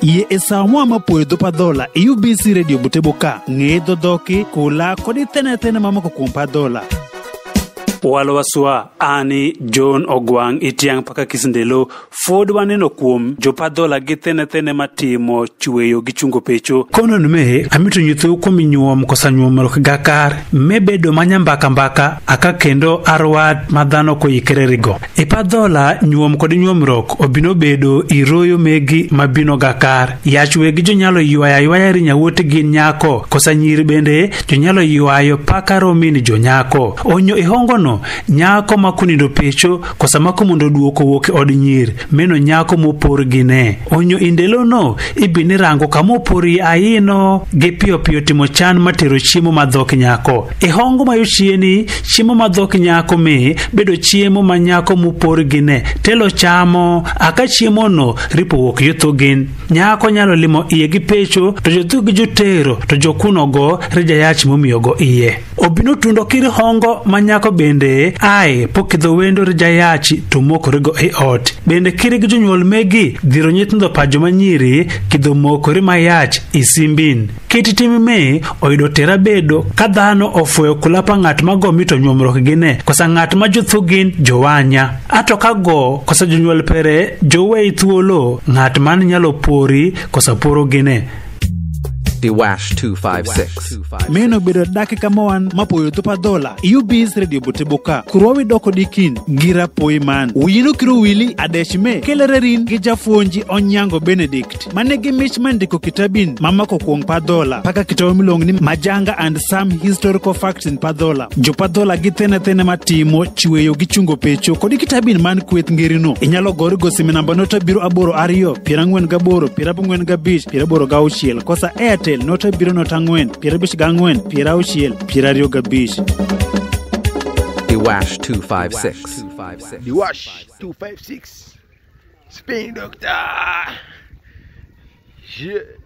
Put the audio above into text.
Ye esawa mapuedo padola UBC Radio Buteboka ngedo doki kula kodi tene mamako kumpadola. Walwaswa ani John Ogwang itiang paka kisindelo fod waneno kuom jopadola gitene matimo chweyo gichungo pecho kono nume amitu nyuthu kuminyuom kosanyuom gakar mebedo manyambaka aka kendo arwat madhano ko yikererigo ipadola nyuom kod nyuomrok obino bedo iroyo megi mabino gakar yachwe gi jonyalo ywaya ri nyawuot gi nyako kosanyiri bende jonyalo ywayo paka romini jonyako onyo ihongono nyako makunindo pecho kosamako mondo duoko woke od nyir meno nyako mopor gine onyo indelono ibini rango kamopori aino ge pio timo chan matero chiemo madhok nyako ihongo mayochieni chiemo madhok nyako me bedo chiemo manyako mopor gine telo chamo aka chiemo no ripo wok yuthugin nyako nyalo limo iye gi pecho to jothug jotero to jokunogo rejayach momiyogo iye obino tundo kir hongo manyako bende ai pokidho wendo rejayachi to mokorego e ot bende kiri gi jonyuol megi dhiro nyithindo pajo manyiri kidho mokore mayach isimbin kiti me oyudo tera bedo ka dhano ofuyo kulapa ng'at mago mito nyuomrok gine kosa ng'at ma jothugin jowanya ato kago kosa jonyuol pere jowei thuolo ng'at man nyalo pori kosa poro gine. The Wash 256 Meno bedo dakika moan mapoyo to padola UBC Radio Buteboka kurwawi doko dikin gira poiman uyino kiro wili adeshme kelererin gijafuonji onyango Benedict manegi michman diko kitabin mamako kuong padola paka kitabu milongni majanga and some historical facts in padola jo padola gitene matimo chweyo gichungo pecho kodi kitabin man kwet ngirino inyalo gori gosime namba nota biro aboro ariyo pirangwen gaboro pirabungwen gabish piraboro gauchiel kosa nota biro nota ngwen pirabish gangwen pirauchiel pirario gabish. The Wash 256 The Wash 256 Spin Doctor. Yeah.